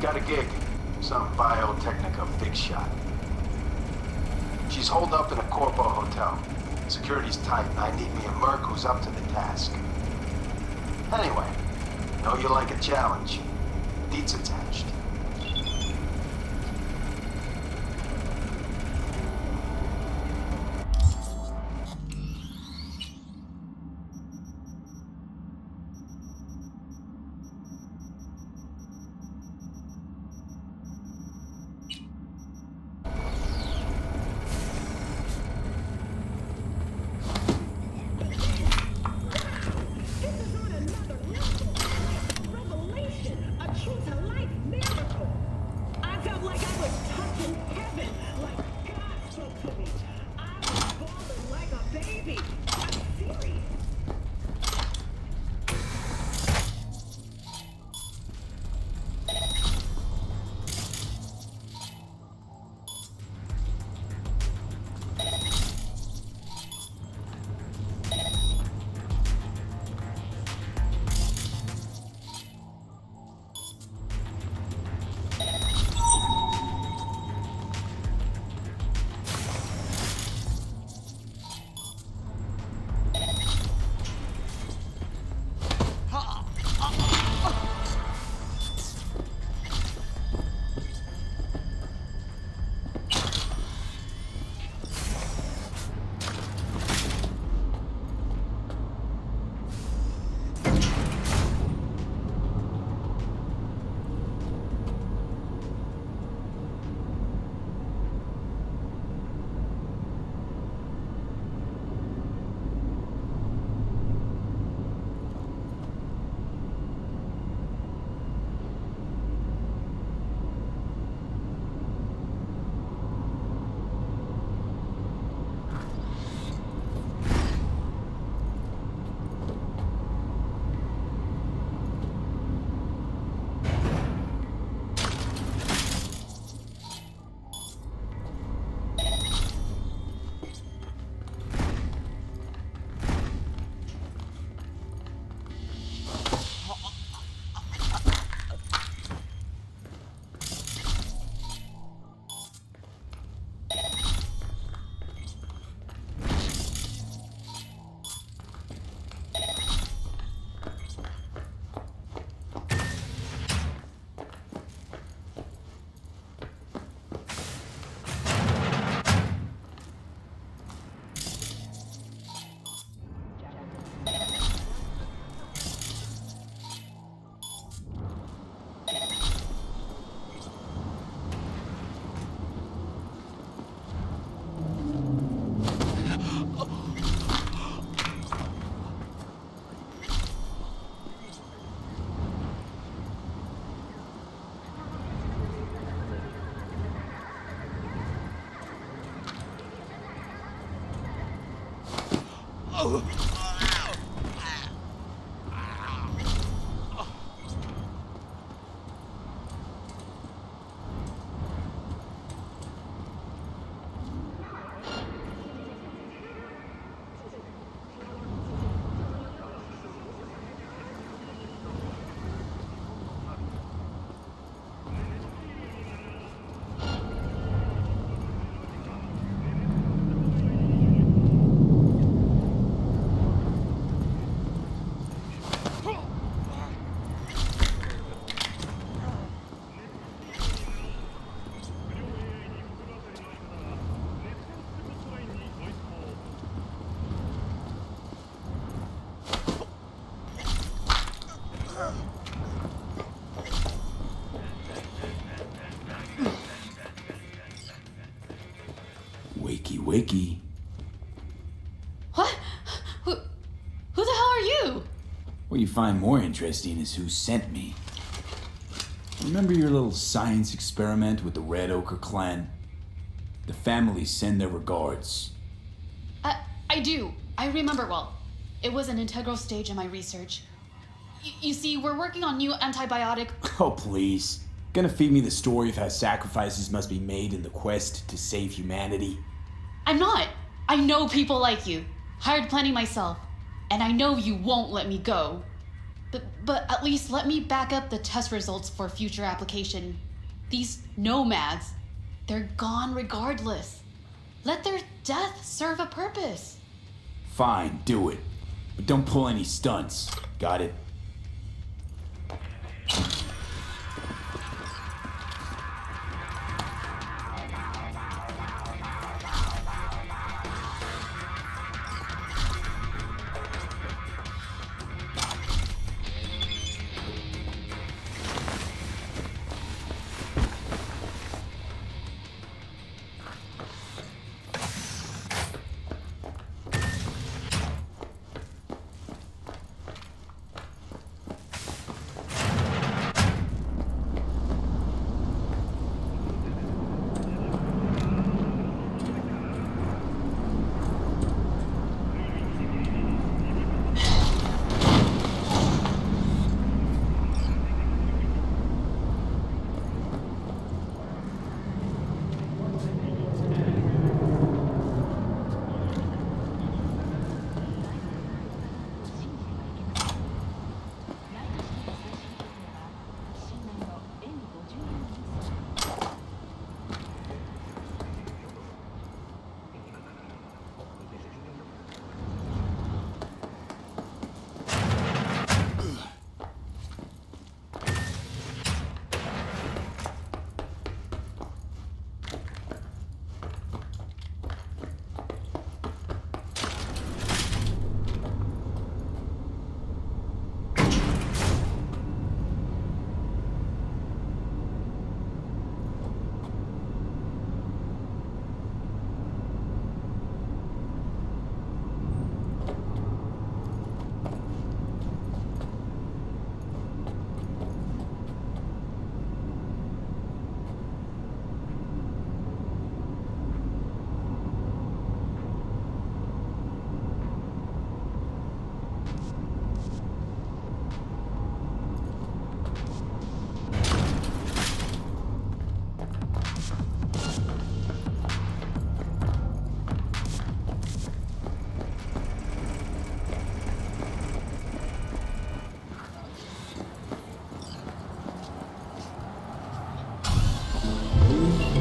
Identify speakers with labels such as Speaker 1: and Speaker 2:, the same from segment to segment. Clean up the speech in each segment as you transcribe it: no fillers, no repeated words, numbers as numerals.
Speaker 1: Got a gig. Some biotechnica big shot. She's holed up in a Corpo hotel. Security's tight, and I need me a merc who's up to the task. Anyway, know you like a challenge. Deets attached.
Speaker 2: Wakey.
Speaker 3: What? Who the hell are you?
Speaker 2: What you find more interesting is who sent me. Remember your little science experiment with the Red Ochre clan? The families send their regards.
Speaker 3: I do. I remember well. It was an integral stage in my research. You see, we're working on new antibiotic...
Speaker 2: Oh, please. Gonna feed me the story of how sacrifices must be made in the quest to save humanity?
Speaker 3: I'm not. I know people like you. Hired plenty myself. And I know you won't let me go. But at least let me back up the test results for future application. These nomads, they're gone regardless. Let their death serve a purpose.
Speaker 2: Fine, do it. But don't pull any stunts. Got it?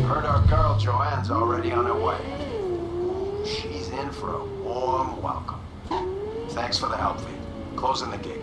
Speaker 1: Heard our girl Joanne's already on her way. She's in for a warm welcome. Thanks for the help, V. Closing the gig.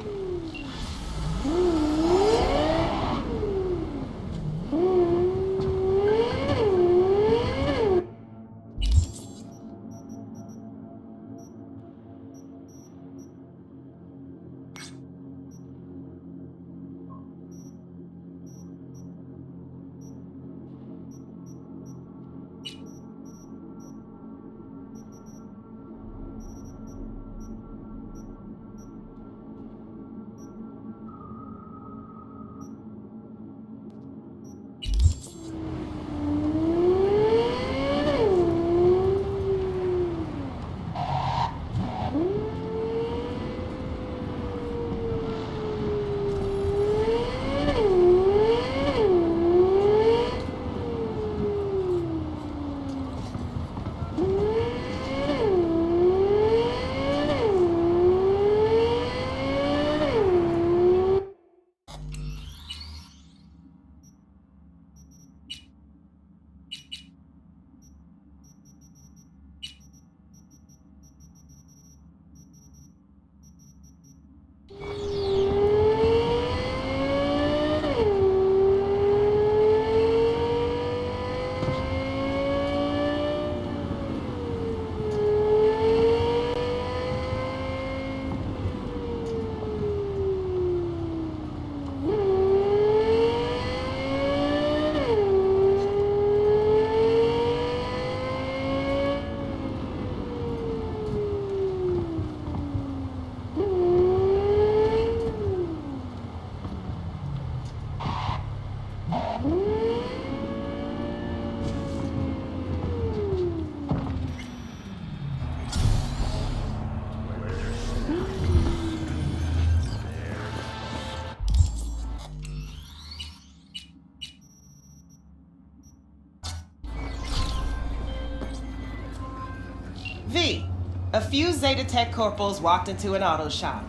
Speaker 4: V, a few Zeta Tech corporals walked into an auto shop.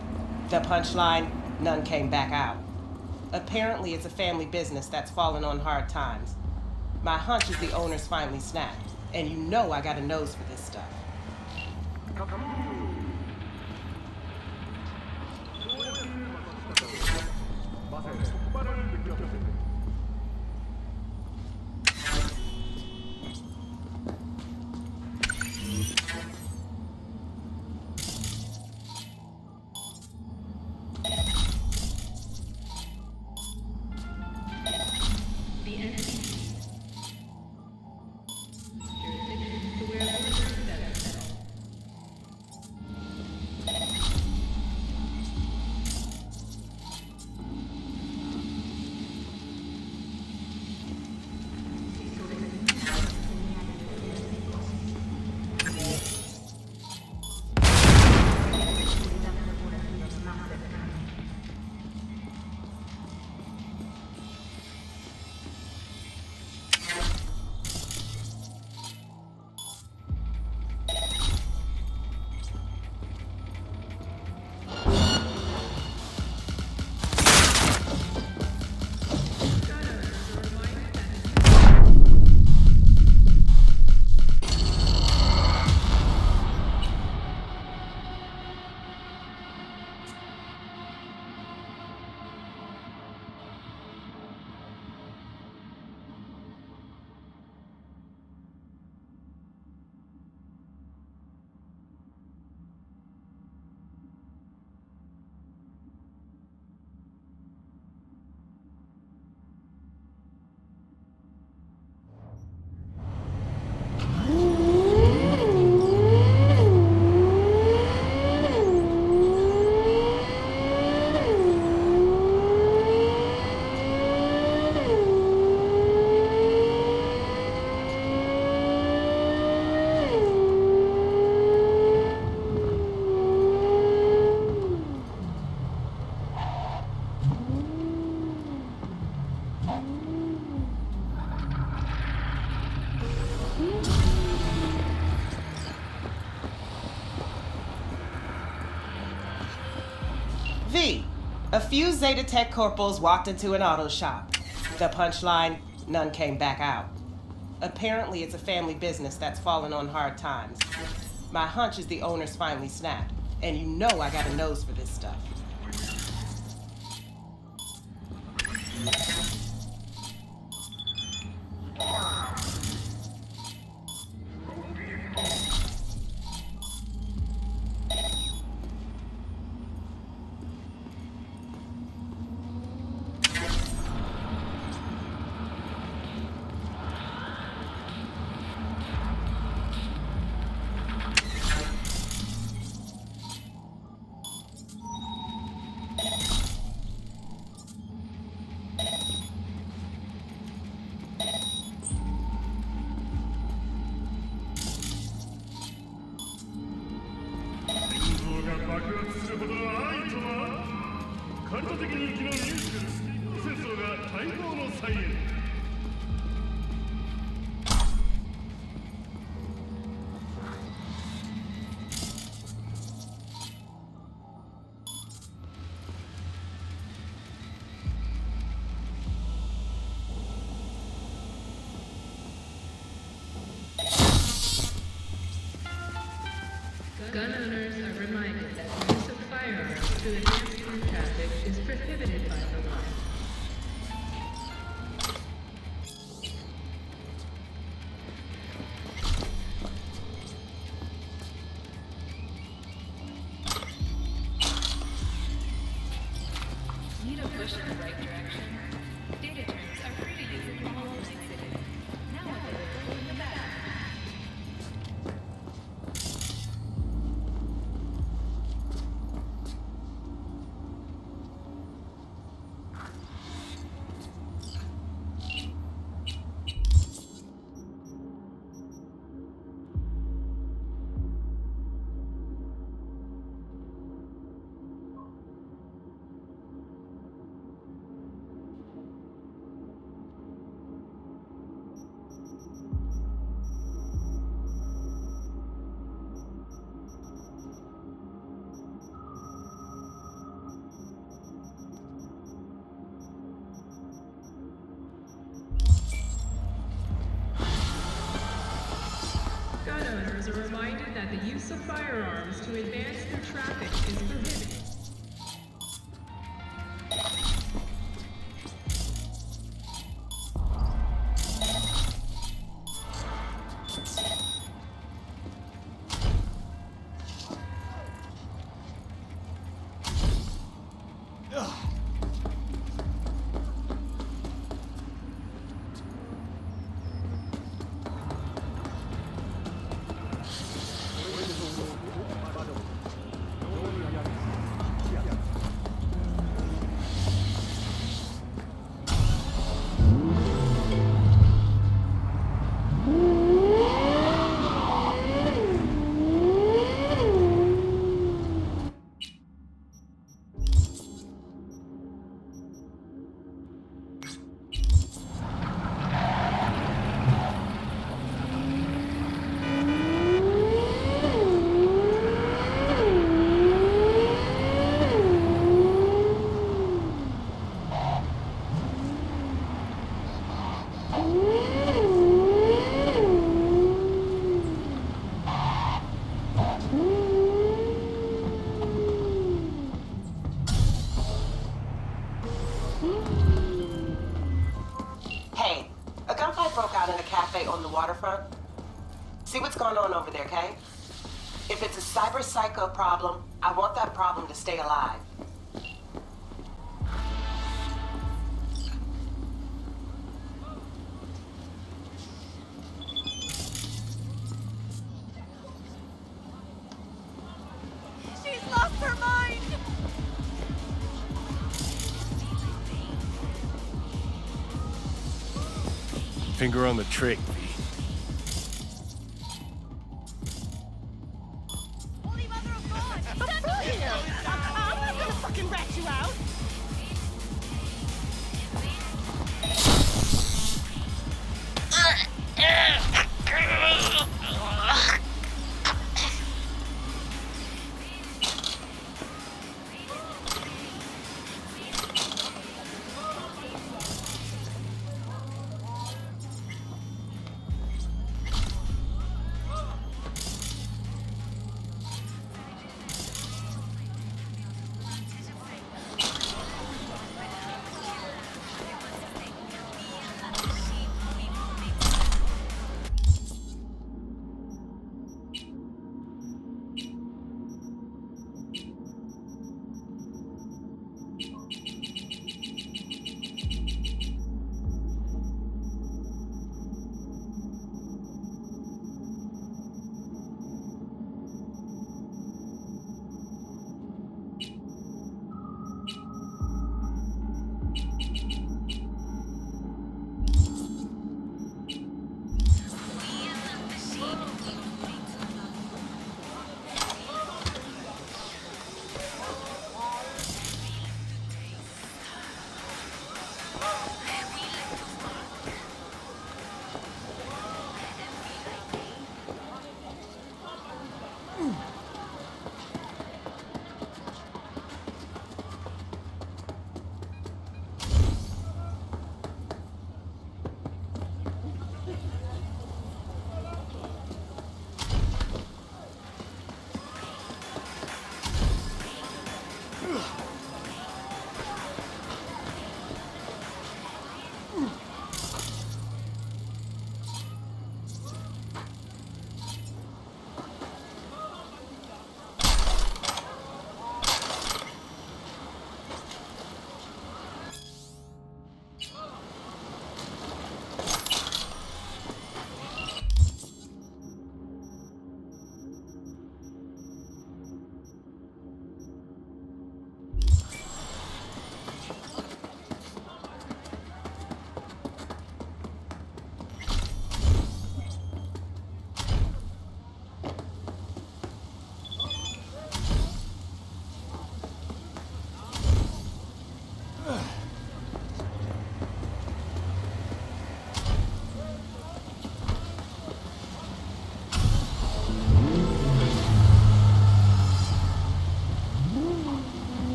Speaker 4: The punchline, none came back out. Apparently, it's a family business that's fallen on hard times. My hunch is the owners finally snapped, and you know I got a nose for this stuff. V, a few Zeta Tech corporals walked into an auto shop. The punchline, none came back out. Apparently, it's a family business that's fallen on hard times. My hunch is the owners finally snapped, and you know I got a nose for this stuff.
Speaker 5: Gun owners are reminded that the use of firearms to enhance through traffic is prohibited by the law.
Speaker 6: Need a push in the right direction? Data turns are free to use in all of City. Now available in the back.
Speaker 5: customers are reminded that the use of firearms to advance through traffic is prohibited.
Speaker 4: Hey, a gunfight broke out in a cafe on the waterfront. See what's going on over there, Kay? If it's a cyber psycho problem, I want that problem to stay alive.
Speaker 6: She's lost her mind!
Speaker 7: Finger on the trick, V.
Speaker 6: Holy mother of God! Stand up here! I'm not gonna fucking rat you out!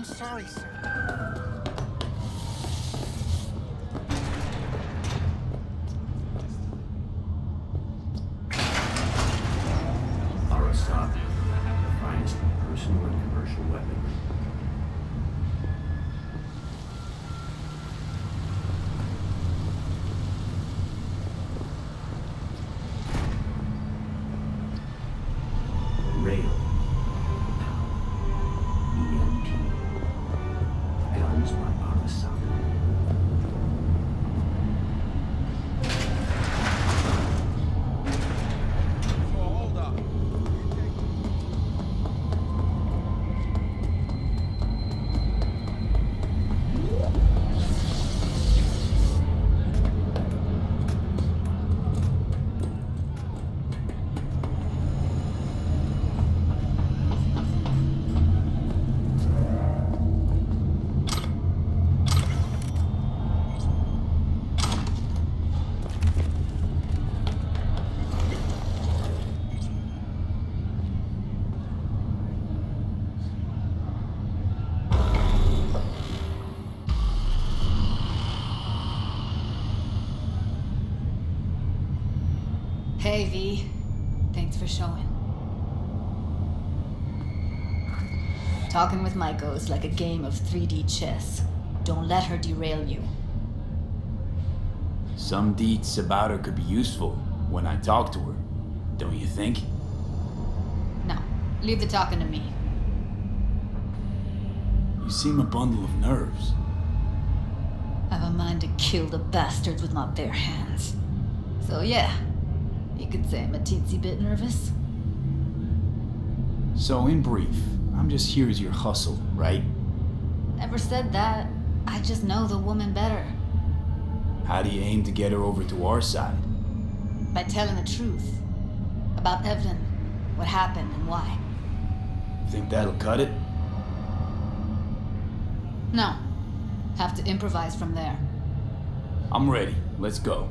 Speaker 7: I'm sorry, sir.
Speaker 8: Arasaka, the finest personal and commercial weaponry. Rail. EMP. Guns by Arasaka.
Speaker 7: Hold up.
Speaker 3: Hey, V. Thanks for showing. Talking with Maiko is like a game of 3D chess. Don't let her derail you.
Speaker 2: Some deets about her could be useful when I talk to her, don't you think?
Speaker 3: No, leave the talking to me.
Speaker 2: You seem a bundle of nerves.
Speaker 3: I've a mind to kill the bastards with my bare hands. So yeah, you could say I'm a teensy bit nervous.
Speaker 2: So in brief, I'm just here as your hustle, right?
Speaker 3: Never said that. I just know the woman better.
Speaker 2: How do you aim to get her over to our side?
Speaker 3: By telling the truth. About Evelyn, what happened and why.
Speaker 2: Think that'll cut it?
Speaker 3: No. Have to improvise from there.
Speaker 2: I'm ready. Let's go.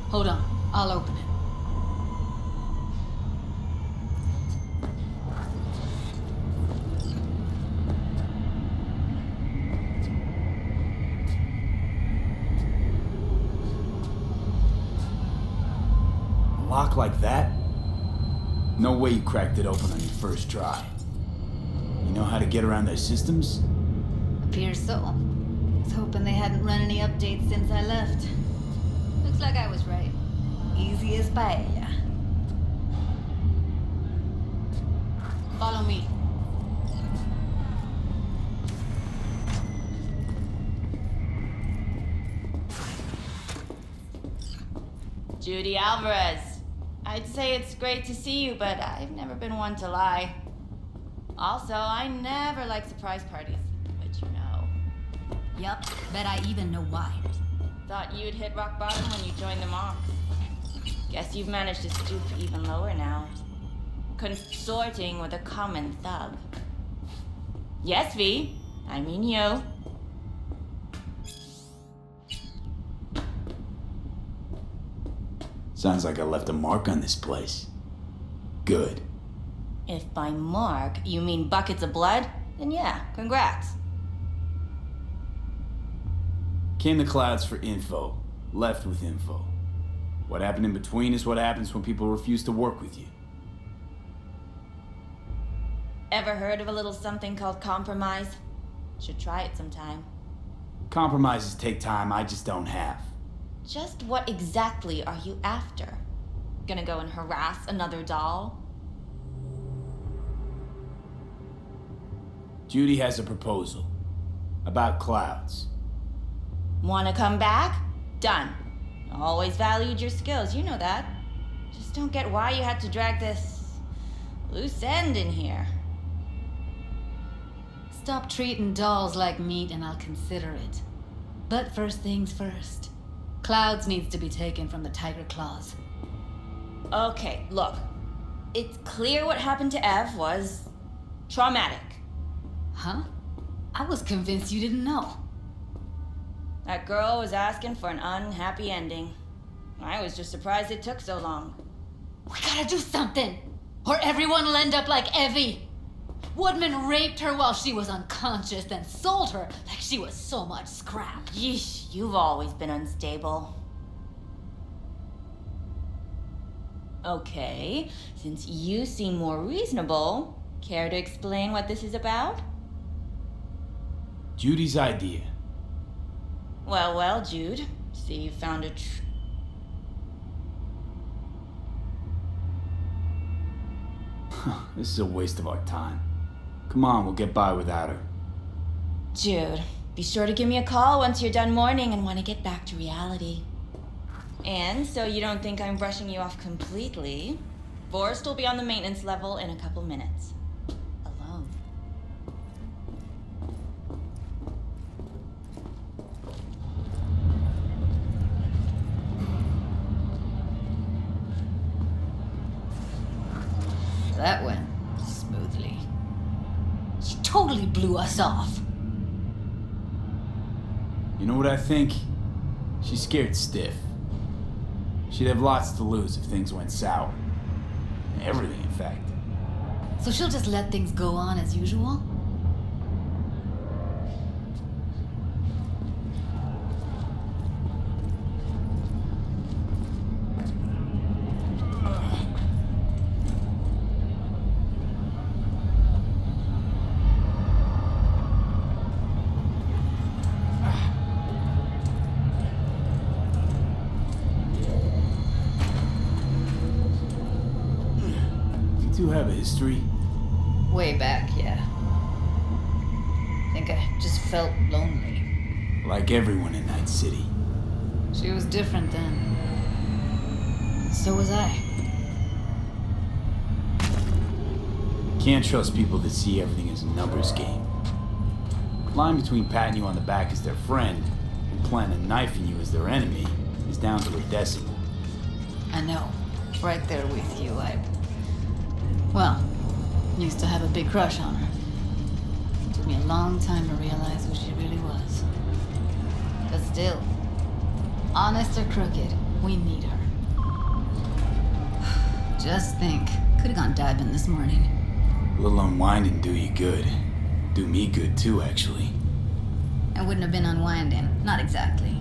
Speaker 3: Hold on, I'll open it.
Speaker 2: A lock like that? No way you cracked it open on your first try. You know how to get around their systems?
Speaker 3: Appears so. Was hoping they hadn't run any updates since I left. Looks like I was right. Easy as paella. Follow me.
Speaker 9: Judy Alvarez. I'd say it's great to see you, but I've never been one to lie. Also, I never like surprise parties, but you know.
Speaker 3: Yup, bet I even know why.
Speaker 9: Thought you'd hit rock bottom when you joined the monks. Guess you've managed to stoop even lower now. Consorting with a common thug. Yes, V. I mean you.
Speaker 2: Sounds like I left a mark on this place. Good.
Speaker 9: If by mark you mean buckets of blood, then yeah, congrats.
Speaker 2: Came the clouds for info, left with info. What happened in between is what happens when people refuse to work with you.
Speaker 9: Ever heard of a little something called compromise? Should try it sometime.
Speaker 2: Compromises take time I just don't have.
Speaker 9: Just what exactly are you after? Gonna go and harass another doll?
Speaker 2: Judy has a proposal. About clouds.
Speaker 9: Wanna come back? Done. Always valued your skills, you know that. Just don't get why you had to drag this loose end in here.
Speaker 3: Stop treating dolls like meat and I'll consider it. But first things first. Clouds needs to be taken from the tiger claws.
Speaker 9: Okay, look. It's clear what happened to Ev was traumatic.
Speaker 3: Huh? I was convinced you didn't know.
Speaker 9: That girl was asking for an unhappy ending. I was just surprised it took so long.
Speaker 3: We gotta do something, or everyone will end up like Evie. Woodman raped her while she was unconscious, then sold her like she was so much scrap.
Speaker 9: Yeesh, you've always been unstable. Okay, since you seem more reasonable, care to explain what this is about?
Speaker 2: Judy's idea.
Speaker 9: Well, Jude. See, you found a
Speaker 2: This is a waste of our time. Come on, we'll get by without her.
Speaker 9: Jude, be sure to give me a call once you're done mourning and want to get back to reality. And so you don't think I'm brushing you off completely, Forrest will be on the maintenance level in a couple minutes. Alone.
Speaker 3: That went smoothly. She totally blew us off.
Speaker 2: You know what I think? She's scared stiff. She'd have lots to lose if things went sour. Everything, in fact.
Speaker 3: So she'll just let things go on as usual?
Speaker 2: You two have a history?
Speaker 3: Way back, yeah. Think I just felt lonely.
Speaker 2: Like everyone in Night City.
Speaker 3: She was different then. So was I.
Speaker 2: Can't trust people that see everything as a numbers game. Line between patting you on the back as their friend and planting a knife in you as their enemy is down to a decimal.
Speaker 3: I know. Right there with you. Well, used to have a big crush on her. Took me a long time to realize who she really was. But still, honest or crooked, we need her. Just think, could have gone diving this morning.
Speaker 2: A little unwinding do you good. Do me good too, actually.
Speaker 3: I wouldn't have been unwinding, not exactly.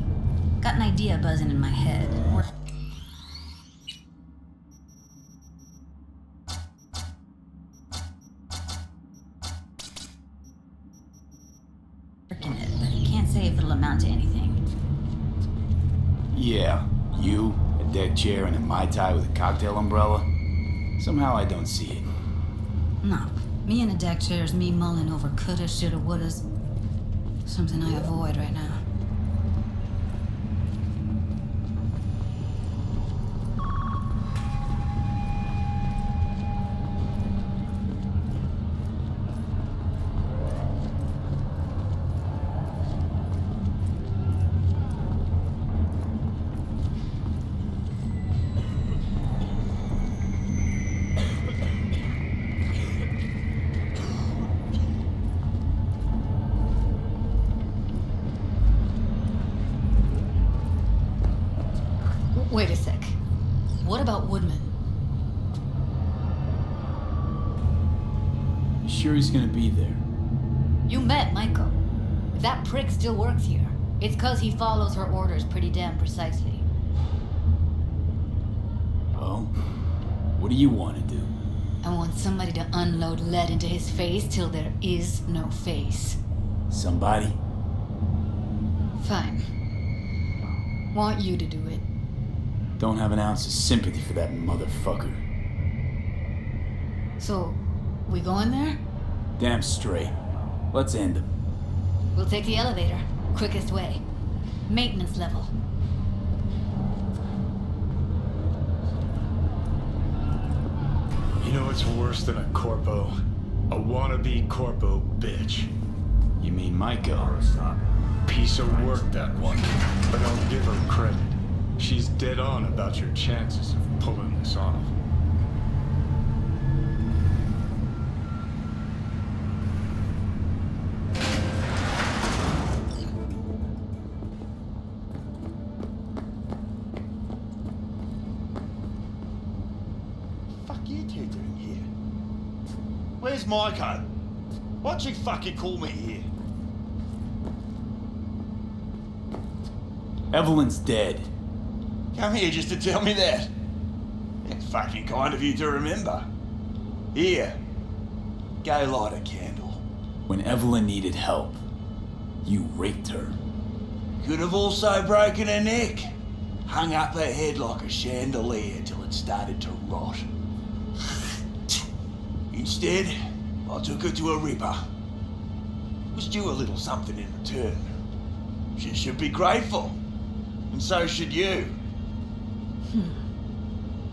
Speaker 3: Got an idea buzzing in my head. Working it, but can't say if it'll amount to anything.
Speaker 2: Yeah, you, a deck chair, and a Mai Tai with a cocktail umbrella? Somehow I don't see it.
Speaker 3: No, me in a deck chair is me mulling over coulda, shoulda, wouldas. Something I avoid right now. Wait a sec. What about Woodman?
Speaker 2: You sure he's gonna be there?
Speaker 3: You met Michael. If that prick still works here, it's 'cause he follows her orders pretty damn precisely.
Speaker 2: Well, what do you want to do?
Speaker 3: I want somebody to unload lead into his face till there is no face.
Speaker 2: Somebody?
Speaker 3: Fine. Want you to do it.
Speaker 2: Don't have an ounce of sympathy for that motherfucker.
Speaker 3: So, we going there?
Speaker 2: Damn straight. Let's end him.
Speaker 3: We'll take the elevator. Quickest way. Maintenance level.
Speaker 10: You know what's worse than a corpo? A wannabe corpo bitch.
Speaker 2: You mean Maiko?
Speaker 10: Piece of work, that one. But I'll give her credit. She's dead on about your chances of pulling this off.
Speaker 11: Where's Maiko? Why'd you fucking call me here?
Speaker 2: Evelyn's dead.
Speaker 11: Come here just to tell me that. It's fucking kind of you to remember. Here, go light a candle.
Speaker 2: When Evelyn needed help, you raped her.
Speaker 11: Could have also broken her neck. Hung up her head like a chandelier till it started to rot. Instead, I took her to a ripper. Was due a little something in return. She should be grateful. And so should you.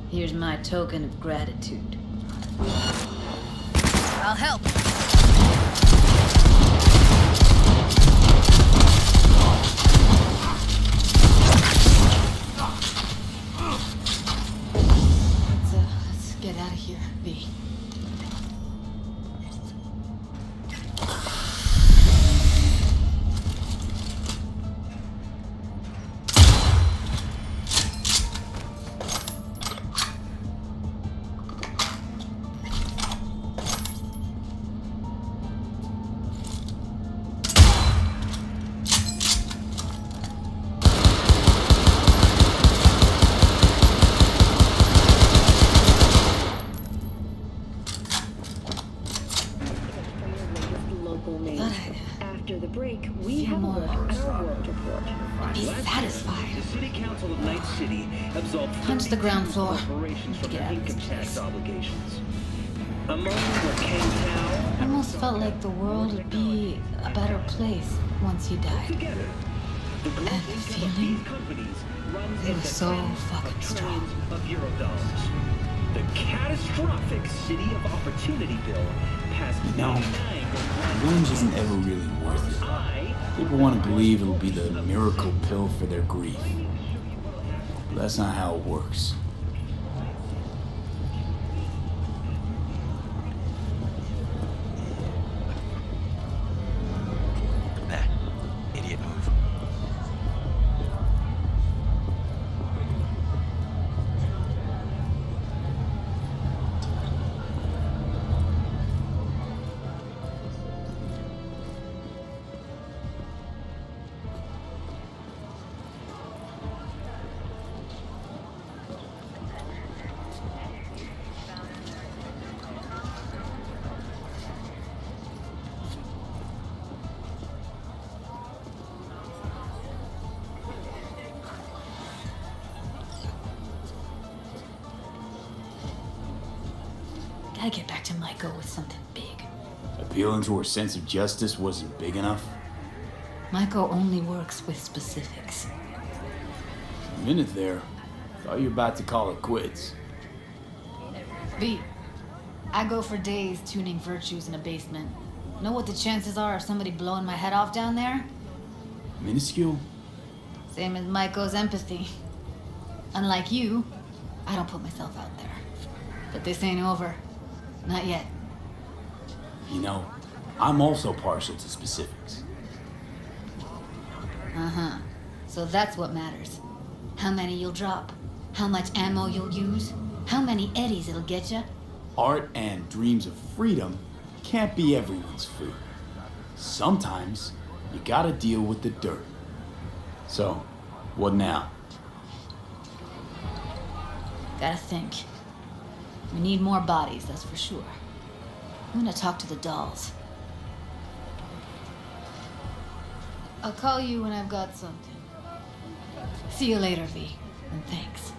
Speaker 3: Here's my token of gratitude. I'll help. Let's get out of here, V.
Speaker 12: After the break, we have a look at our world report.
Speaker 3: Be satisfied.
Speaker 8: The City Council of Night City absolved
Speaker 3: Punch the ground floor.
Speaker 8: corporations from
Speaker 3: Get
Speaker 8: their
Speaker 3: out of
Speaker 8: income
Speaker 3: this
Speaker 8: tax
Speaker 3: place.
Speaker 8: obligations. Among them were Kang Tao.
Speaker 3: I almost felt like the world would be a better place once you died.
Speaker 8: Together, the gross
Speaker 3: And the
Speaker 8: income of
Speaker 3: feeling,
Speaker 8: these companies runs
Speaker 3: it
Speaker 8: into
Speaker 3: was so
Speaker 8: tens
Speaker 3: fucking
Speaker 8: of
Speaker 3: strong.
Speaker 8: trillions of euro dollars. The catastrophic City of Opportunity Bill passed
Speaker 2: No.
Speaker 8: 99
Speaker 2: Revenge isn't ever really worth it. People want to believe it'll be the miracle pill for their grief. But that's not how it works.
Speaker 13: Idiot move.
Speaker 3: Gotta get back to Maiko with something big.
Speaker 2: Appealing to her sense of justice wasn't big enough.
Speaker 3: Maiko only works with specifics.
Speaker 2: A minute there, thought you were about to call it quits.
Speaker 3: V, I go for days tuning virtues in a basement. Know what the chances are of somebody blowing my head off down there?
Speaker 2: Minuscule?
Speaker 3: Same as Maiko's empathy. Unlike you, I don't put myself out there. But this ain't over. Not yet.
Speaker 2: You know, I'm also partial to specifics.
Speaker 3: Uh-huh. So that's what matters. How many you'll drop. How much ammo you'll use. How many eddies it'll get ya.
Speaker 2: Art and dreams of freedom can't be everyone's food. Sometimes you gotta deal with the dirt. So, what now?
Speaker 3: Gotta think. We need more bodies, that's for sure. I'm gonna talk to the dolls. I'll call you when I've got something. See you later, V. And thanks.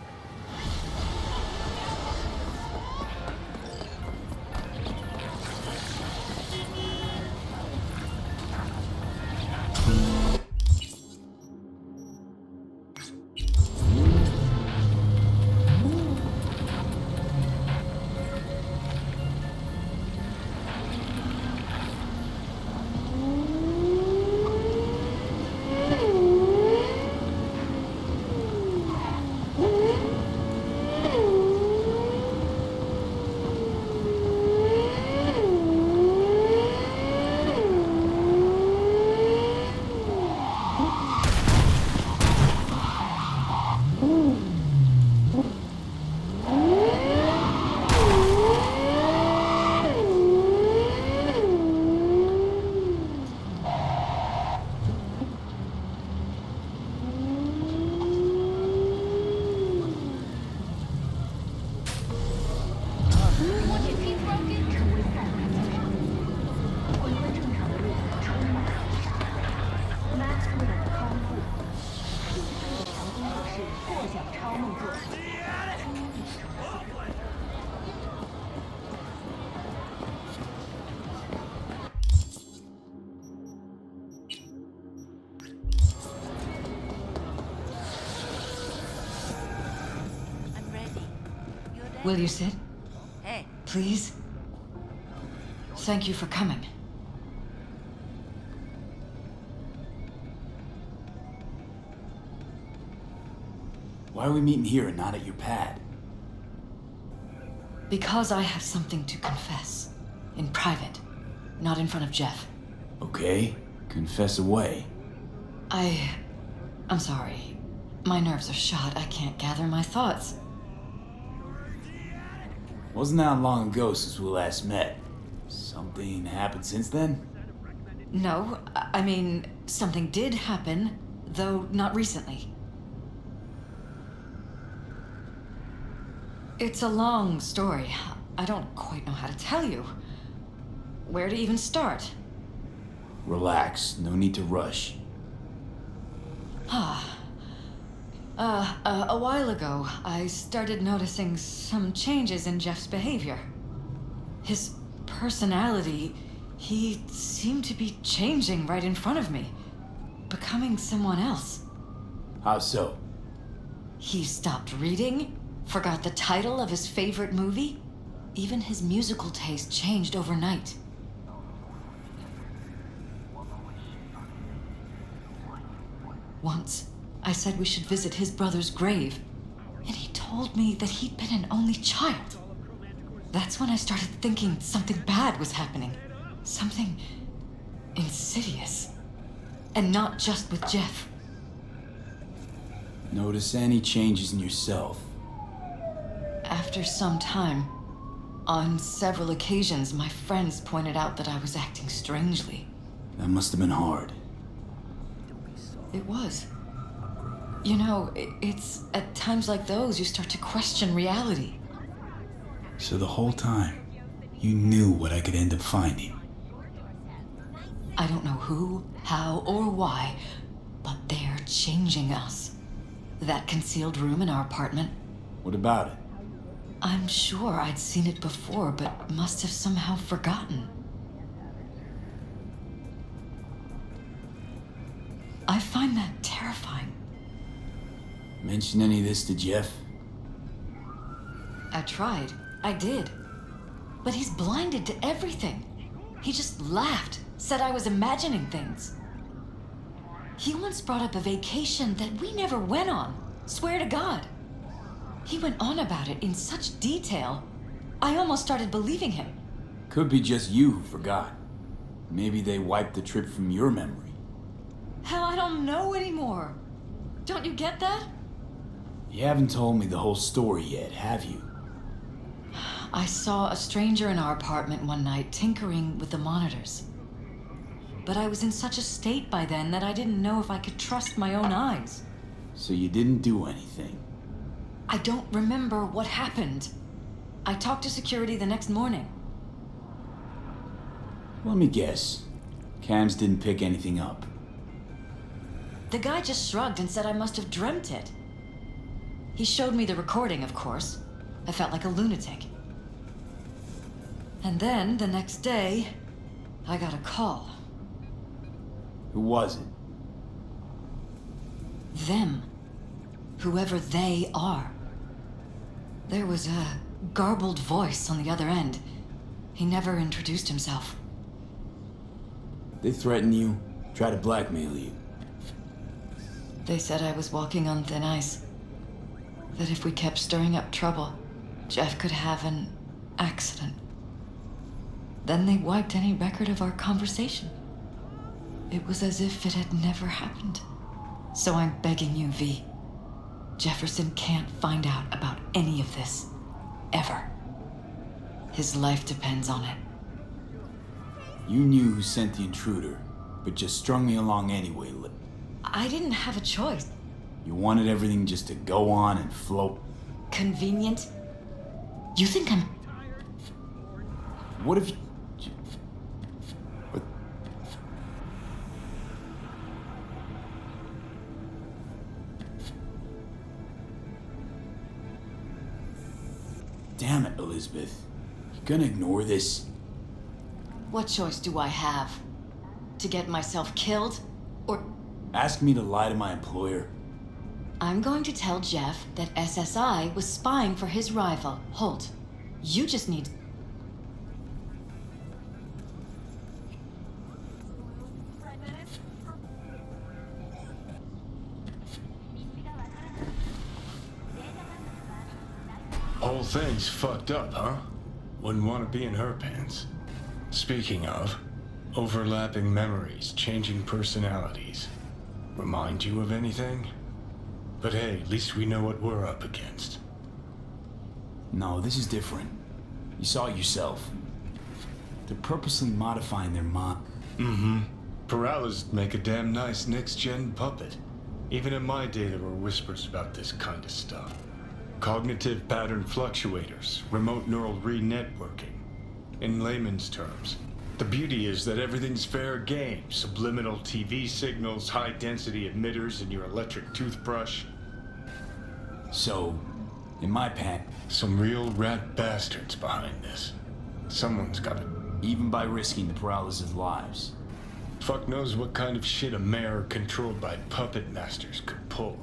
Speaker 3: Will you sit?
Speaker 9: Hey.
Speaker 3: Please? Thank you for coming.
Speaker 2: Why are we meeting here and not at your pad?
Speaker 3: Because I have something to confess. In private. Not in front of Jeff.
Speaker 2: Okay, confess away.
Speaker 3: I'm sorry. My nerves are shot. I can't gather my thoughts.
Speaker 2: Wasn't that long ago since we last met? Something happened since then?
Speaker 3: No, I mean, something did happen, though not recently. It's a long story. I don't quite know how to tell you. Where to even start?
Speaker 2: Relax, no need to rush.
Speaker 3: A while ago, I started noticing some changes in Jeff's behavior. His personality, he seemed to be changing right in front of me. Becoming someone else.
Speaker 2: How so?
Speaker 3: He stopped reading, forgot the title of his favorite movie. Even his musical taste changed overnight. Once, I said we should visit his brother's grave, and he told me that he'd been an only child. That's when I started thinking something bad was happening. Something insidious. And not just with Jeff.
Speaker 2: Notice any changes in yourself?
Speaker 3: After some time, on several occasions, my friends pointed out that I was acting strangely.
Speaker 2: That must have been hard.
Speaker 3: It was. You know, it's at times like those you start to question reality.
Speaker 2: So the whole time, you knew what I could end up finding.
Speaker 3: I don't know who, how, or why, but they're changing us. That concealed room in our apartment.
Speaker 2: What about it?
Speaker 3: I'm sure I'd seen it before, but must have somehow forgotten. I find that terrifying.
Speaker 2: Mention any of this to Jeff?
Speaker 3: I tried. I did. But he's blinded to everything. He just laughed, said I was imagining things. He once brought up a vacation that we never went on. Swear to God. He went on about it in such detail, I almost started believing him.
Speaker 2: Could be just you who forgot. Maybe they wiped the trip from your memory.
Speaker 3: Hell, I don't know anymore. Don't you get that?
Speaker 2: You haven't told me the whole story yet, have you?
Speaker 3: I saw a stranger in our apartment one night tinkering with the monitors. But I was in such a state by then that I didn't know if I could trust my own eyes.
Speaker 2: So you didn't do anything?
Speaker 3: I don't remember what happened. I talked to security the next morning.
Speaker 2: Let me guess. Cams didn't pick anything up.
Speaker 3: The guy just shrugged and said I must have dreamt it. He showed me the recording, of course. I felt like a lunatic. And then, the next day, I got a call.
Speaker 2: Who was it?
Speaker 3: Them. Whoever they are. There was a garbled voice on the other end. He never introduced himself.
Speaker 2: They threatened you, tried to blackmail you.
Speaker 3: They said I was walking on thin ice. That if we kept stirring up trouble, Jeff could have an accident. Then they wiped any record of our conversation. It was as if it had never happened. So I'm begging you, V. Jefferson can't find out about any of this. Ever. His life depends on it.
Speaker 2: You knew who sent the intruder, but just strung me along anyway, Lip.
Speaker 3: I didn't have a choice.
Speaker 2: You wanted everything just to go on and flow.
Speaker 3: Convenient? You think I'm...
Speaker 2: What if you... What? Damn it, Elizabeth. You gonna ignore this?
Speaker 3: What choice do I have? To get myself killed? Or...
Speaker 2: Ask me to lie to my employer?
Speaker 3: I'm going to tell Jeff that SSI was spying for his rival, Holt. You just need...
Speaker 10: Whole thing's fucked up, huh? Wouldn't want to be in her pants. Speaking of, overlapping memories, changing personalities. Remind you of anything? But hey, at least we know what we're up against.
Speaker 2: No, this is different. You saw it yourself. They're purposely modifying their mind.
Speaker 10: Mm-hmm. Paralysis make a damn nice next-gen puppet. Even in my day, there were whispers about this kind of stuff. Cognitive pattern fluctuators, remote neural re-networking. In layman's terms, the beauty is that everything's fair game. Subliminal TV signals, high-density emitters in your electric toothbrush.
Speaker 2: So, in my pack,
Speaker 10: some real rat bastards behind this. Someone's gotta...
Speaker 2: Even by risking the paralysis' lives.
Speaker 10: Fuck knows what kind of shit a mayor controlled by puppet masters could pull.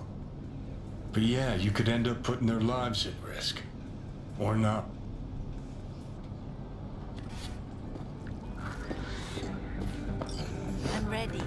Speaker 10: But yeah, you could end up putting their lives at risk. Or not.
Speaker 14: I'm ready.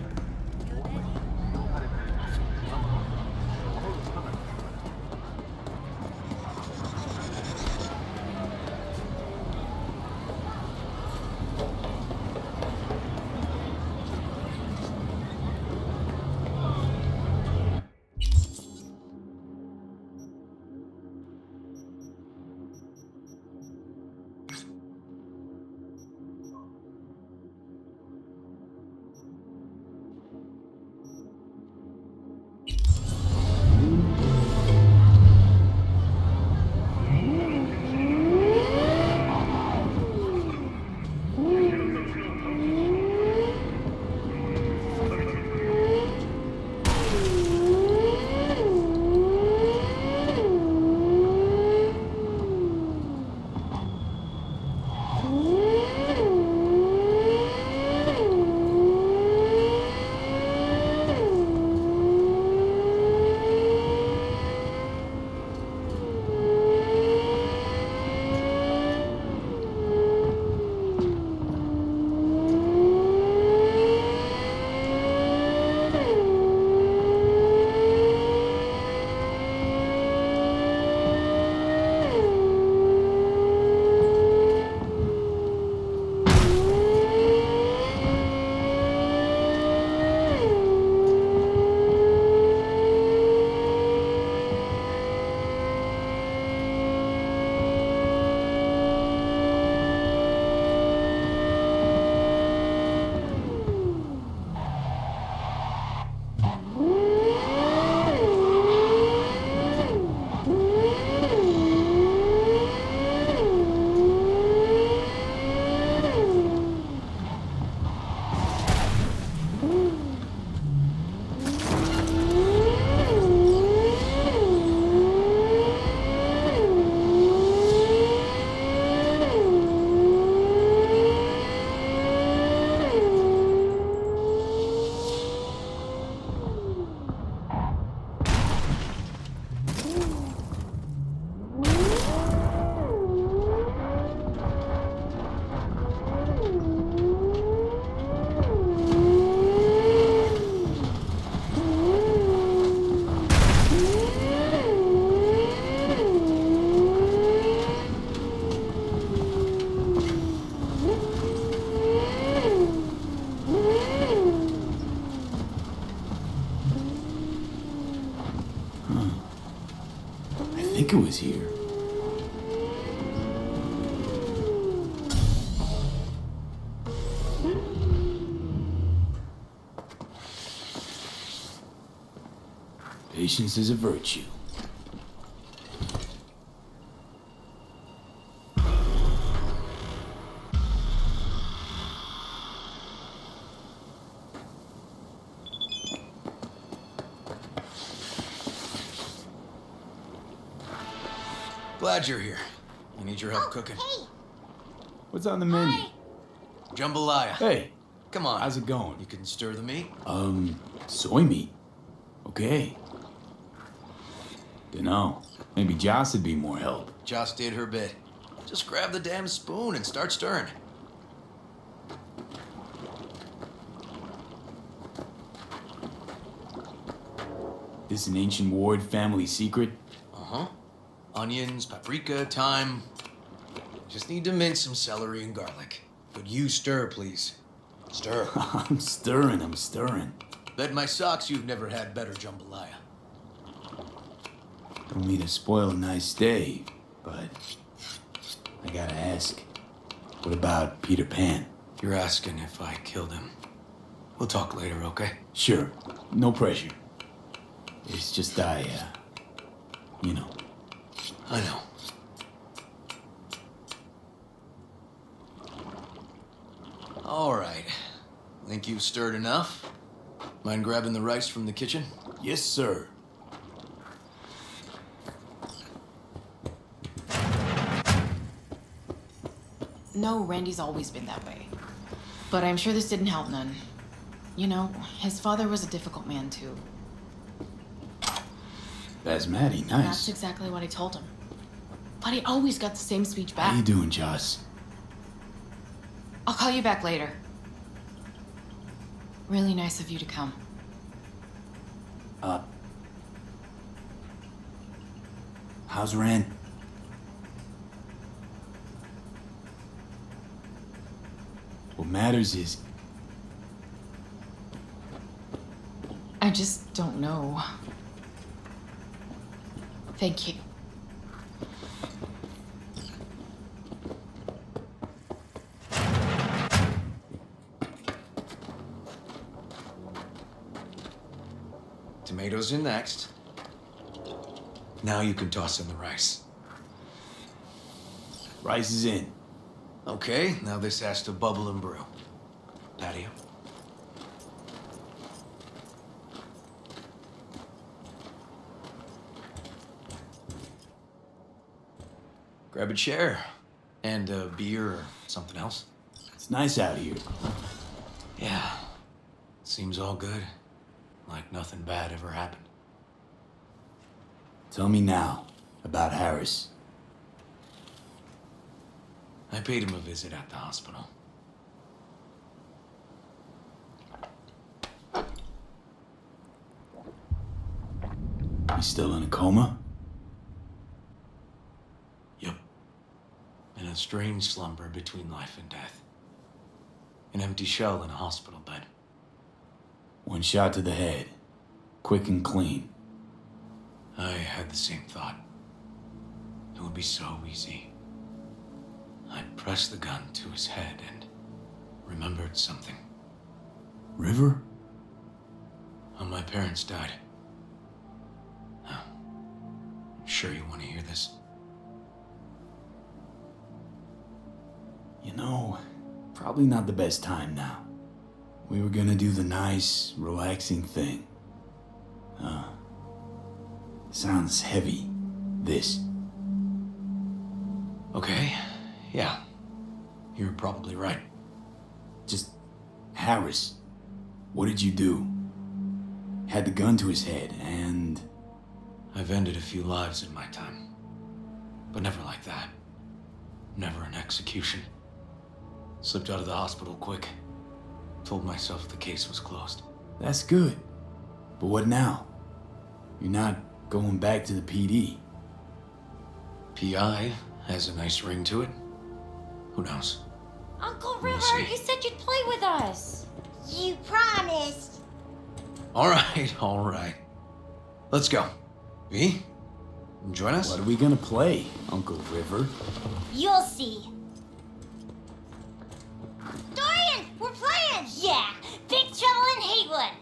Speaker 2: I think it was here. Patience is a virtue.
Speaker 13: Glad you're here. I need your help cooking.
Speaker 6: Hey!
Speaker 2: What's on the menu?
Speaker 13: Jambalaya.
Speaker 2: Hey.
Speaker 13: Come on.
Speaker 2: How's it going?
Speaker 13: You can stir the meat?
Speaker 2: Soy meat. Okay. Dunno. Maybe Joss would be more help.
Speaker 13: Joss did her bit. Just grab the damn spoon and start stirring.
Speaker 2: This an ancient Ward family secret?
Speaker 13: Uh-huh. Onions, paprika, thyme. Just need to mince some celery and garlic. But you stir, please. Stir.
Speaker 2: I'm stirring.
Speaker 13: Bet my socks you've never had better jambalaya.
Speaker 2: Don't mean to spoil a nice day, but I gotta ask. What about Peter Pan?
Speaker 13: You're asking if I killed him. We'll talk later, okay?
Speaker 2: Sure. No pressure. It's just you know.
Speaker 13: I know. All right. Think you've stirred enough? Mind grabbing the rice from the kitchen?
Speaker 2: Yes, sir.
Speaker 14: No, Randy's always been that way. But I'm sure this didn't help none. You know, his father was a difficult man, too.
Speaker 2: Basmati, nice.
Speaker 14: That's exactly what I told him. But he always got the same speech back.
Speaker 2: How you doing, Joss?
Speaker 14: I'll call you back later. Really nice of you to come.
Speaker 2: How's Ren? What matters is...
Speaker 14: I just don't know. Thank you.
Speaker 13: Tomatoes in next. Now you can toss in the rice.
Speaker 2: Rice is in.
Speaker 13: Okay, now this has to bubble and brew. Patio. Grab a chair. And a beer or something else.
Speaker 2: It's nice out here.
Speaker 13: Yeah. Seems all good. Like nothing bad ever happened.
Speaker 2: Tell me now about Harris.
Speaker 13: I paid him a visit at the hospital.
Speaker 2: He's still in a coma?
Speaker 13: Yep. In a strange slumber between life and death. An empty shell in a hospital bed.
Speaker 2: One shot to the head. Quick and clean.
Speaker 13: I had the same thought. It would be so easy. I pressed the gun to his head and remembered something.
Speaker 2: River?
Speaker 13: When my parents died. I'm sure you want to hear this.
Speaker 2: You know, probably not the best time now. We were gonna do the nice, relaxing thing. Sounds heavy, this.
Speaker 13: Okay, yeah. You're probably right.
Speaker 2: Just, Harris, what did you do? Had the gun to his head, and...
Speaker 13: I've ended a few lives in my time. But never like that. Never an execution. Slipped out of the hospital quick. Told myself the case was closed.
Speaker 2: That's good. But what now? You're not going back to the PD.
Speaker 13: PI has a nice ring to it. Who knows?
Speaker 9: Uncle
Speaker 13: We'll
Speaker 9: River,
Speaker 13: see.
Speaker 9: you said you'd play with us.
Speaker 15: You promised.
Speaker 13: All right. Let's go. V, join us?
Speaker 2: What are we gonna play, Uncle River?
Speaker 15: You'll see. Dorian, we're playing! Yeah, Big Trouble in Haywood.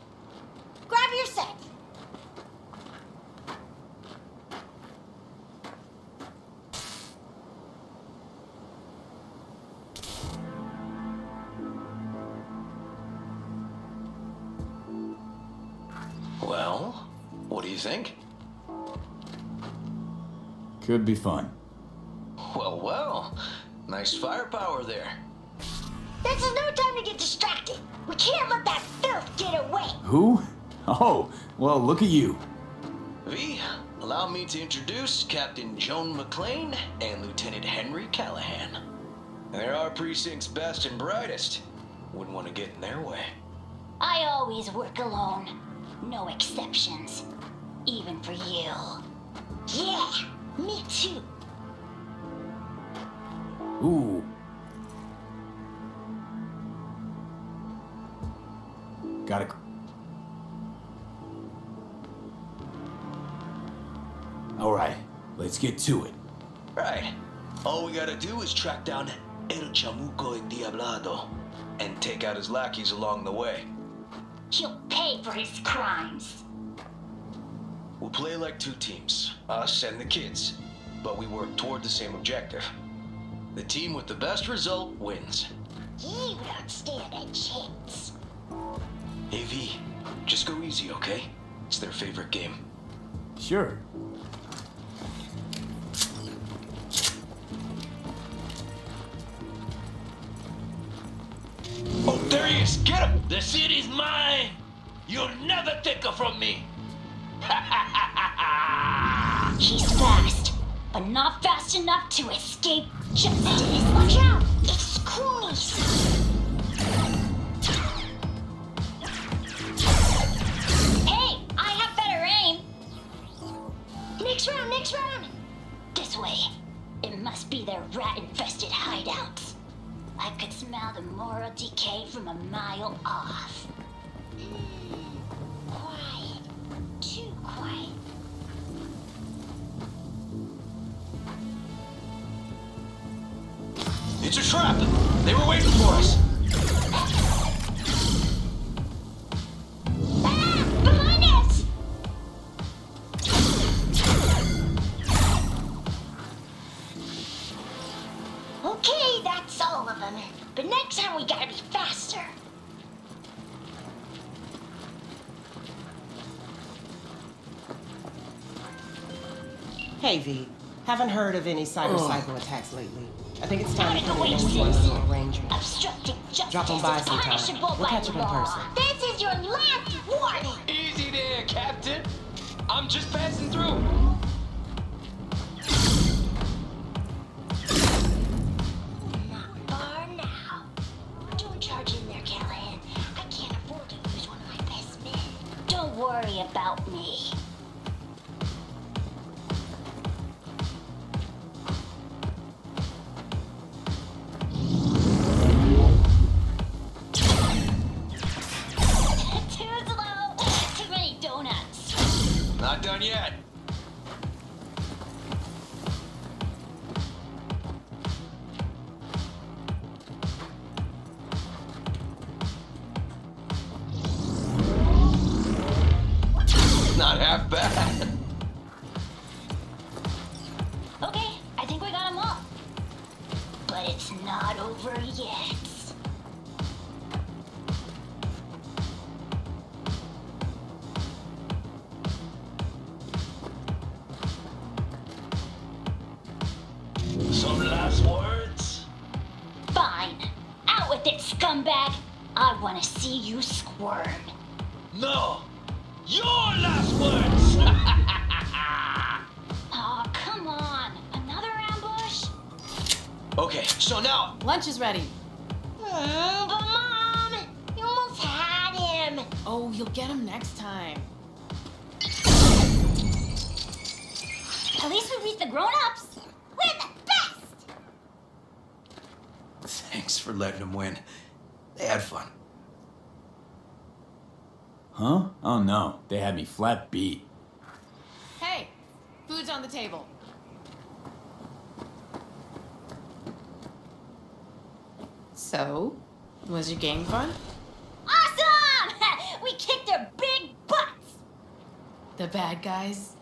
Speaker 15: Grab your set.
Speaker 13: Well, what do you think?
Speaker 2: Could be fun.
Speaker 13: Well. Nice firepower there.
Speaker 15: This is no time to get distracted. We can't let that filth get away.
Speaker 2: Who? Oh, well, look at you.
Speaker 13: V,
Speaker 16: Allow me to introduce Captain Joan McClane and Lieutenant Henry Callahan. They're our precinct's best and brightest. Wouldn't want to get in their way.
Speaker 15: I always work alone. No exceptions. Even for you. Yeah, me too.
Speaker 2: Ooh. Gotta. Alright, let's get to it.
Speaker 16: Right. All we gotta do is track down El Chamuco Endiablado and take out his lackeys along the way.
Speaker 15: He'll pay for his crimes.
Speaker 16: We'll play like two teams, us and the kids, but we work toward the same objective. The team with the best result wins.
Speaker 15: You don't stand a chance.
Speaker 16: Hey V, just go easy, okay? It's their favorite game.
Speaker 2: Sure.
Speaker 16: Oh, there he is! Get him! The city's mine! You'll never take her from me!
Speaker 15: He's fast, but not fast enough to escape justice. Watch out! It's Coonies! Hey, I have better aim! Next round, next round! This way. It must be their rat-infested hideouts. I could smell the moral decay from a mile off. Quiet. Too quiet.
Speaker 16: It's a trap! They were waiting for us!
Speaker 15: Behind us! Okay, that's all of them. But next time we gotta be faster.
Speaker 4: Hey, V. Haven't heard of any cyber attacks lately. I think it's time to
Speaker 15: Out of
Speaker 4: put
Speaker 15: the
Speaker 4: in
Speaker 15: way,
Speaker 4: one
Speaker 15: sis.
Speaker 4: little arrangement.
Speaker 15: Obstructing justice
Speaker 4: Drop on by
Speaker 15: is
Speaker 4: sometime.
Speaker 15: punishable
Speaker 4: We'll
Speaker 15: by
Speaker 4: catch up in
Speaker 15: law.
Speaker 4: person.
Speaker 15: This is your last warning.
Speaker 16: Easy there, Captain. I'm just passing through.
Speaker 15: Not far now. Don't charge in there, Callahan. I can't afford to lose one of my best men. Don't worry about me. Too slow. Too many donuts.
Speaker 16: Not done yet. Not half bad.
Speaker 15: Okay, I think we got them all. But it's not over yet.
Speaker 16: Some last words?
Speaker 15: Fine. Out with it, scumbag. I want to see you squirm.
Speaker 16: No! Your last words!
Speaker 15: Aw, come on. Another ambush?
Speaker 16: Okay, so now...
Speaker 14: Lunch is ready.
Speaker 15: But Mom, you almost had him.
Speaker 14: Oh, you'll get him next time.
Speaker 15: At least we reached the grown-ups. We're the best.
Speaker 13: Thanks for letting them win. They had fun.
Speaker 2: Huh? Oh no, they had me flat beat.
Speaker 14: Hey, food's on the table. So, was your game fun?
Speaker 15: Awesome! We kicked their big butts.
Speaker 14: The bad guys?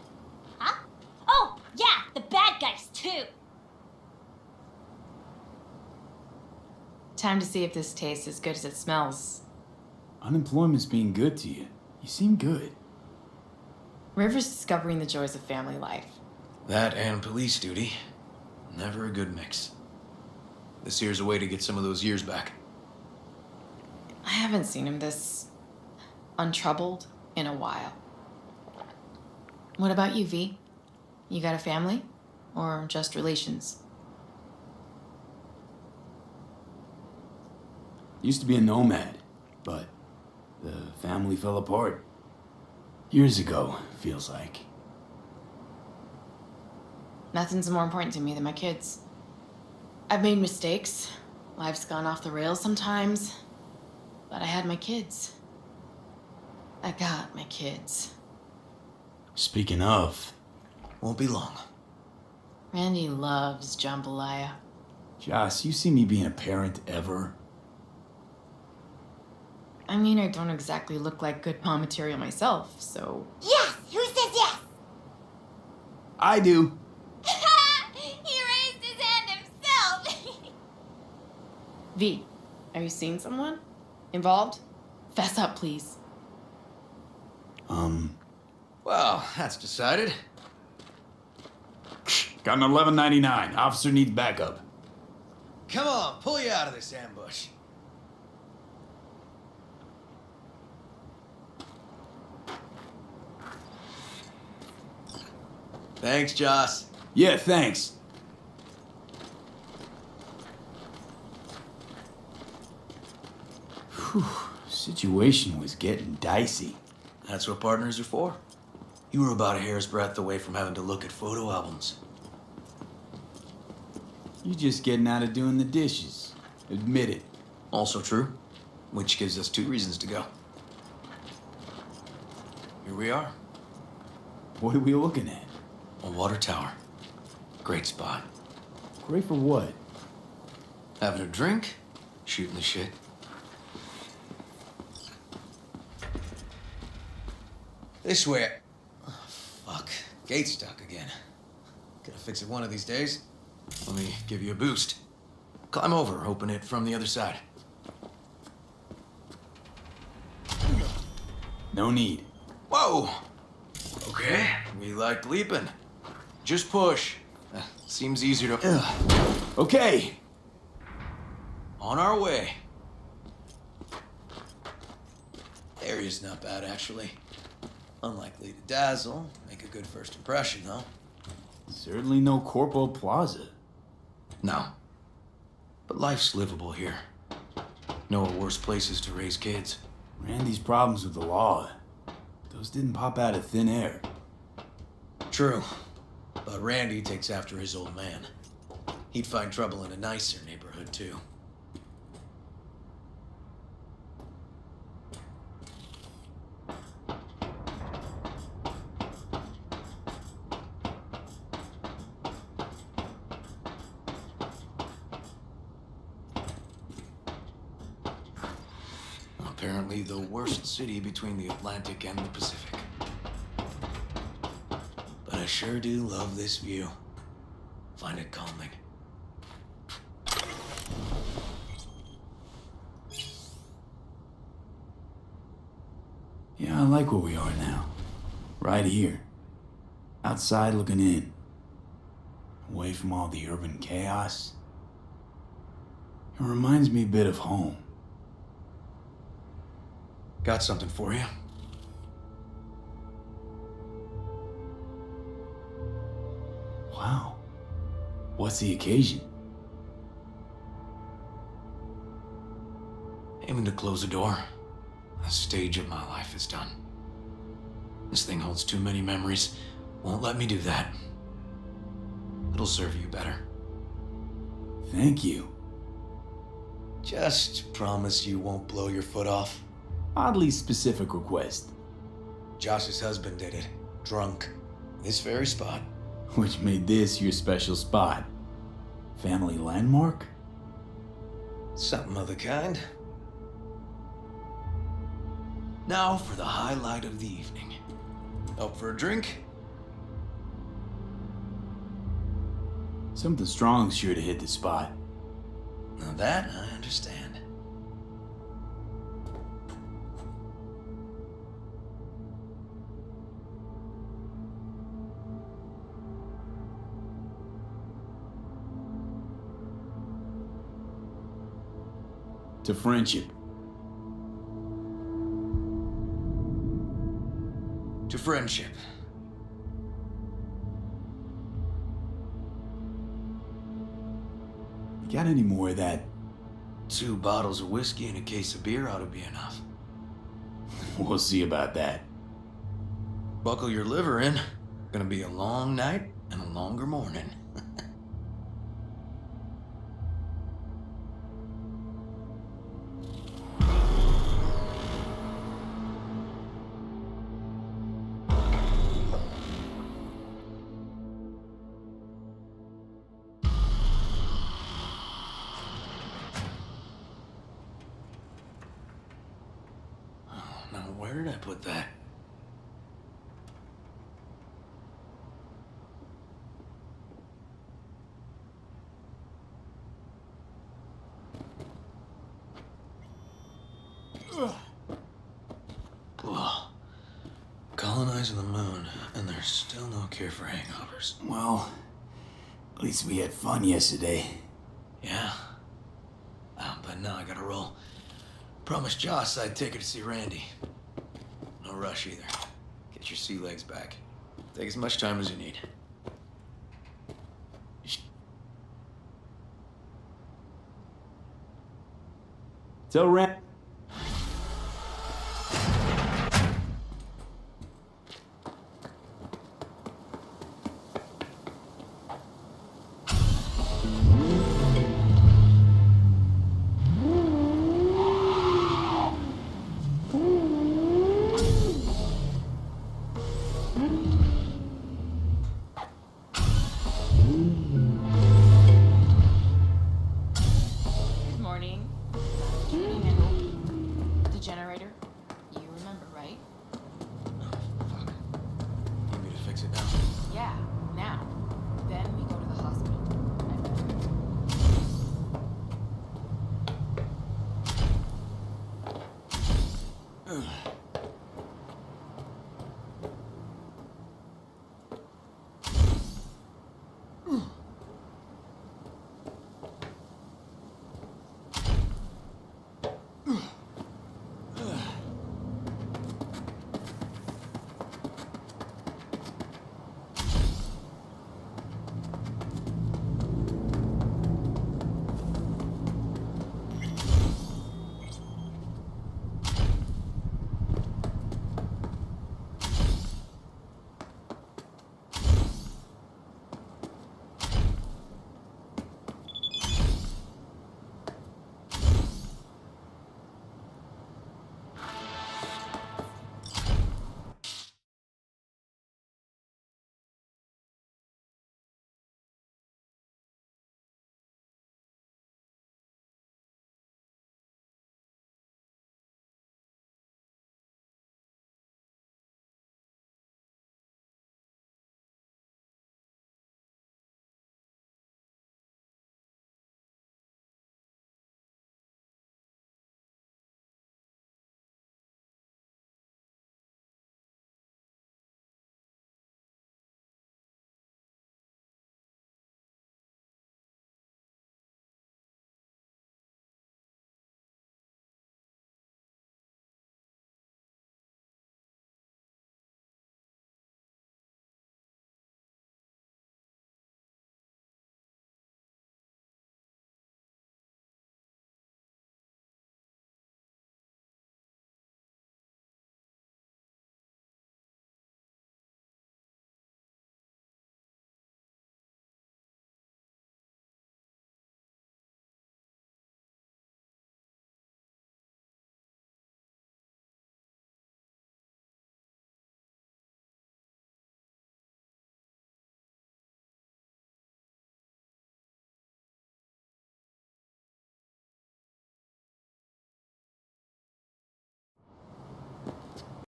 Speaker 15: Huh? Oh, yeah, the bad guys, too.
Speaker 14: Time to see if this tastes as good as it smells.
Speaker 2: Unemployment's being good to you. You seem good.
Speaker 14: River's discovering the joys of family life.
Speaker 13: That and police duty. Never a good mix. This here's a way to get some of those years back.
Speaker 14: I haven't seen him this untroubled in a while. What about you, V? You got a family? Or just relations?
Speaker 2: Used to be a nomad, but the family fell apart. Years ago, feels like.
Speaker 14: Nothing's more important to me than my kids. I've made mistakes. Life's gone off the rails sometimes. But I had my kids. I got my kids.
Speaker 2: Speaking of,
Speaker 13: Won't be long.
Speaker 14: Randy loves jambalaya.
Speaker 2: Joss, you see me being a parent ever?
Speaker 14: I mean, I don't exactly look like good mom material myself, so...
Speaker 15: Yes! Who says yes?
Speaker 2: I do.
Speaker 15: He raised his hand himself!
Speaker 14: V, are you seeing someone? Involved? Fess up, please.
Speaker 13: Well, that's decided.
Speaker 2: Got an 11.99. Officer needs backup.
Speaker 13: Come on, pull you out of this ambush. Thanks, Joss.
Speaker 2: Yeah, thanks. Whew, situation was getting dicey.
Speaker 13: That's what partners are for. You were about a hair's breadth away from having to look at photo albums.
Speaker 2: You just getting out of doing the dishes. Admit it.
Speaker 13: Also true, which gives us 2 reasons to go. Here we are.
Speaker 2: What are we looking at?
Speaker 13: A water tower. Great spot.
Speaker 2: Great for what?
Speaker 13: Having a drink, shooting the shit. This way. Oh, fuck. Gate's stuck again. Gonna fix it one of these days. Let me give you a boost. Climb over, open it from the other side.
Speaker 2: No need.
Speaker 13: Whoa! Okay, we like leaping. Just push. Seems easier to...
Speaker 2: Okay.
Speaker 13: On our way. Area's not bad, actually. Unlikely to dazzle. Make a good first impression, though.
Speaker 2: Certainly no Corpo Plaza.
Speaker 13: No. But life's livable here. No worse places to raise kids.
Speaker 2: Randy's problems with the law. Those didn't pop out of thin air.
Speaker 13: True. But Randy takes after his old man. He'd find trouble in a nicer neighborhood, too. Apparently the worst city between the Atlantic and the Pacific. But I sure do love this view. Find it calming.
Speaker 2: Yeah, I like where we are now. Right here. Outside looking in. Away from all the urban chaos. It reminds me a bit of home.
Speaker 13: Got something for you.
Speaker 2: Wow. What's the occasion?
Speaker 13: Aiming to close the door. A stage of my life is done. This thing holds too many memories. Won't let me do that. It'll serve you better.
Speaker 2: Thank you.
Speaker 13: Just promise you won't blow your foot off.
Speaker 2: Oddly specific request.
Speaker 13: Josh's husband did it. Drunk. This very spot.
Speaker 2: Which made this your special spot. Family landmark?
Speaker 13: Something of the kind. Now for the highlight of the evening. Up for a drink?
Speaker 2: Something strong's sure to hit the spot.
Speaker 13: Now that I understand.
Speaker 2: To friendship.
Speaker 13: To friendship.
Speaker 2: Got any more of that?
Speaker 13: 2 bottles of whiskey and a case of beer ought to be enough.
Speaker 2: We'll see about that.
Speaker 13: Buckle your liver in. Gonna be a long night and a longer morning. Now, where did I put that? Whoa. Colonizing the moon, and there's still no cure for hangovers.
Speaker 2: Well, at least we had fun yesterday.
Speaker 13: Yeah. But now I gotta roll. Promised Joss I'd take her to see Randy. No rush either. Get your sea legs back. Take as much time as you need.
Speaker 2: Tell Rand.
Speaker 14: Good morning. Judy Nickel. The generator. You remember, right?
Speaker 13: Fuck. Need me to fix it now?
Speaker 14: Yeah, now. Then we